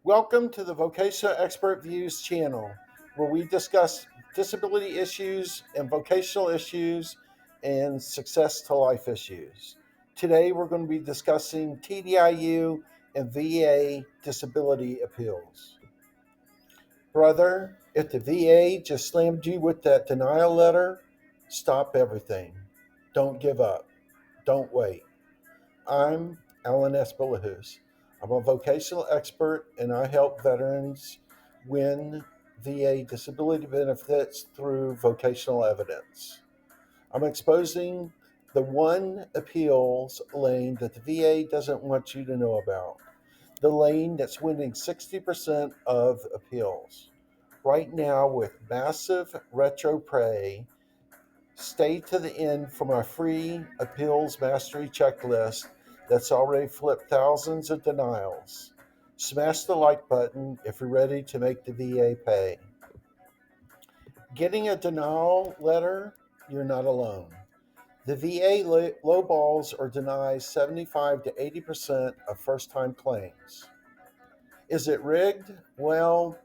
Welcome to the Vocational Expert Views channel, where we discuss disability issues and vocational issues and success to life issues. Today, we're going to be discussing TDIU and VA disability appeals. Brother, if the VA just slammed you with that denial letter, stop everything. Don't give up. Don't wait. I'm Alan Espelahus. I'm a vocational expert and I help veterans win VA disability benefits through vocational evidence. I'm exposing the one appeals lane that the VA doesn't want you to know about, the lane that's winning 60% of appeals. Right now, with massive retro pay, stay to the end for my free appeals mastery checklist that's already flipped thousands of denials. Smash the like button if you're ready to make the VA pay. Getting a denial letter, you're not alone. The VA lowballs or denies 75 to 80% of first time claims. Is it rigged? Well,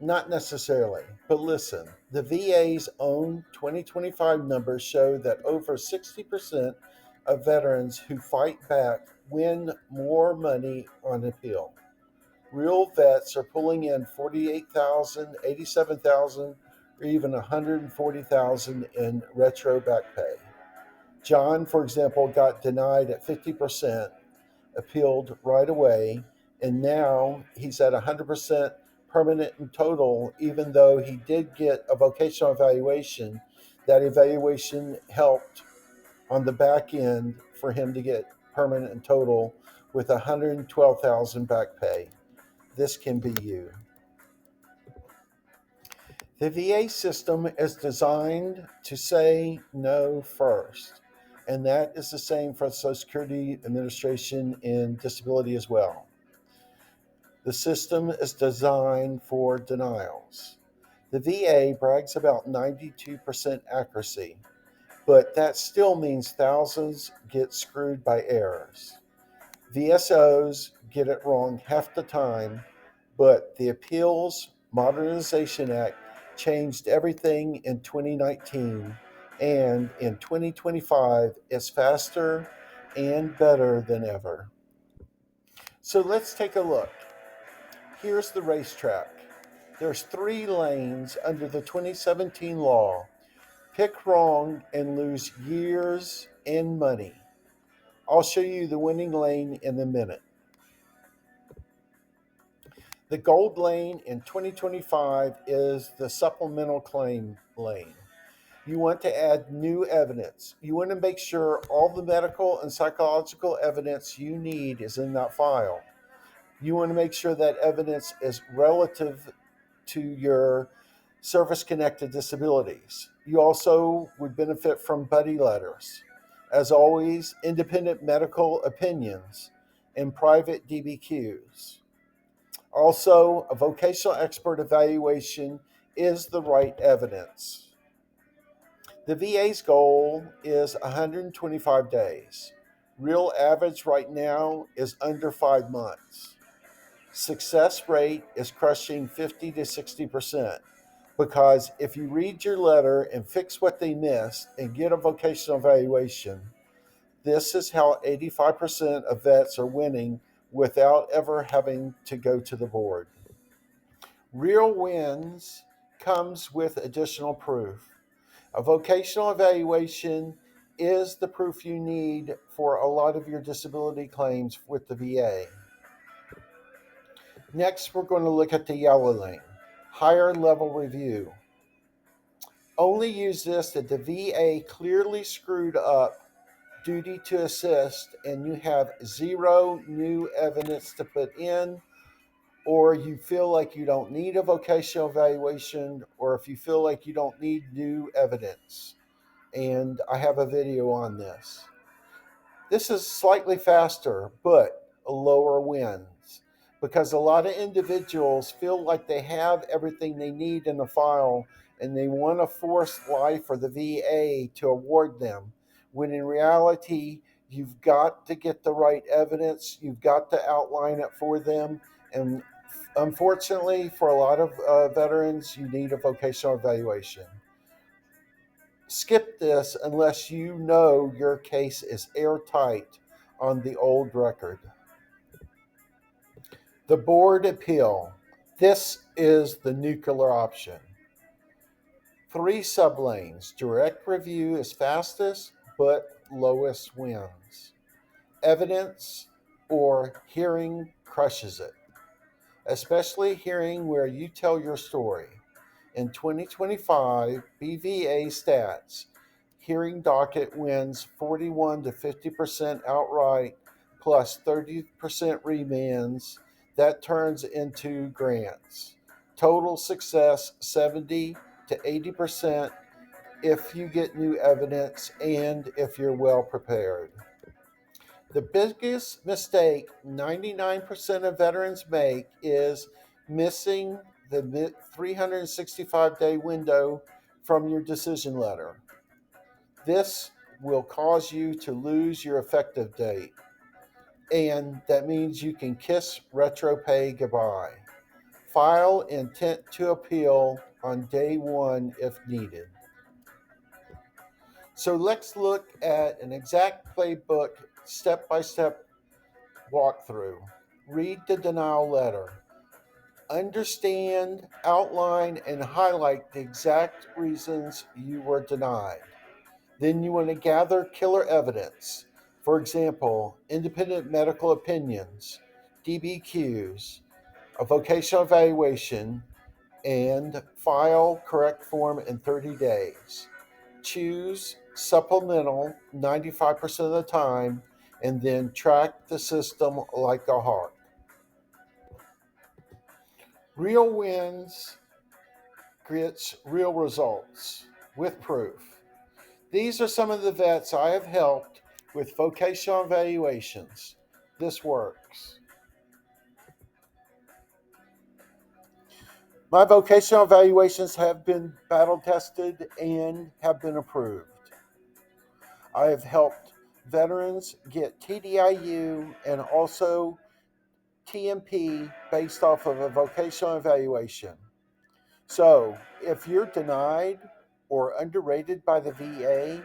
not necessarily, but listen, the VA's own 2025 numbers show that over 60% of veterans who fight back win more money on appeal. Real vets are pulling in 48,000, 87,000, or even 140,000 in retro back pay. John, for example, got denied at 50%, appealed right away, and now he's at 100% permanent and total, even though he did get a vocational evaluation. That evaluation helped on the back end for him to get permanent and total with 112,000 back pay. This can be you. The VA system is designed to say no first, and that is the same for the Social Security Administration and disability as well. The system is designed for denials. The VA brags about 92% accuracy, but that still means thousands get screwed by errors. VSOs get it wrong half the time, but the Appeals Modernization Act changed everything in 2019, and in 2025 it's faster and better than ever. So let's take a look. Here's the racetrack. There's 3 lanes under the 2017 law. Pick wrong and lose years and money. I'll show you the winning lane in a minute. The gold lane in 2025 is the supplemental claim lane. You want to add new evidence. You want to make sure all the medical and psychological evidence you need is in that file. You want to make sure that evidence is relative to your service connected disabilities. You also would benefit from buddy letters. As always, independent medical opinions and private DBQs. Also, a vocational expert evaluation is the right evidence. The VA's goal is 125 days. Real average right now is under 5 months. Success rate is crushing 50 to 60%, because if you read your letter and fix what they missed and get a vocational evaluation, this is how 85% of vets are winning without ever having to go to the board. Real wins comes with additional proof. A vocational evaluation is the proof you need for a lot of your disability claims with the VA. Next, we're going to look at the yellow lane, higher level review. Only use this if the VA clearly screwed up duty to assist and you have 0 new evidence to put in, or you feel like you don't need a vocational evaluation, or if you feel like you don't need new evidence. And I have a video on this. This is slightly faster, but lower wins, because a lot of individuals feel like they have everything they need in the file and they want to force life or the VA to award them, when in reality, you've got to get the right evidence, you've got to outline it for them, and Unfortunately, for a lot of veterans, you need a vocational evaluation. Skip this unless you know your case is airtight on the old record. The board appeal. This is the nuclear option. 3 sublanes. Direct review is fastest, but lowest wins. Evidence or hearing crushes it, especially hearing where you tell your story. In 2025, BVA stats, hearing docket wins 41 to 50% outright plus 30% remands. That turns into grants. Total success 70 to 80% if you get new evidence and if you're well prepared. The biggest mistake 99% of veterans make is missing the 365-day window from your decision letter. This will cause you to lose your effective date, and that means you can kiss retro pay goodbye. File intent to appeal on day 1 if needed. So let's look at an exact playbook, step by step walkthrough. Read the denial letter. Understand, outline, and highlight the exact reasons you were denied. Then you want to gather killer evidence. For example, independent medical opinions, DBQs, a vocational evaluation, and file correct form in 30 days. Choose supplemental 95% of the time, and then track the system like a hawk. Real wins gets real results with proof. These are some of the vets I have helped with vocational evaluations. This works. My vocational evaluations have been battle tested and have been approved. I have helped veterans get TDIU and also TMP based off of a vocational evaluation. So, if you're denied or underrated by the VA,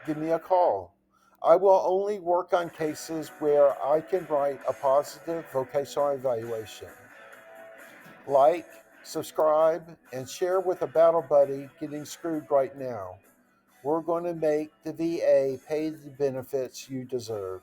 give me a call. I will only work on cases where I can write a positive vocational evaluation. Like, subscribe, and share with a battle buddy getting screwed right now. We're going to make the VA pay the benefits you deserve.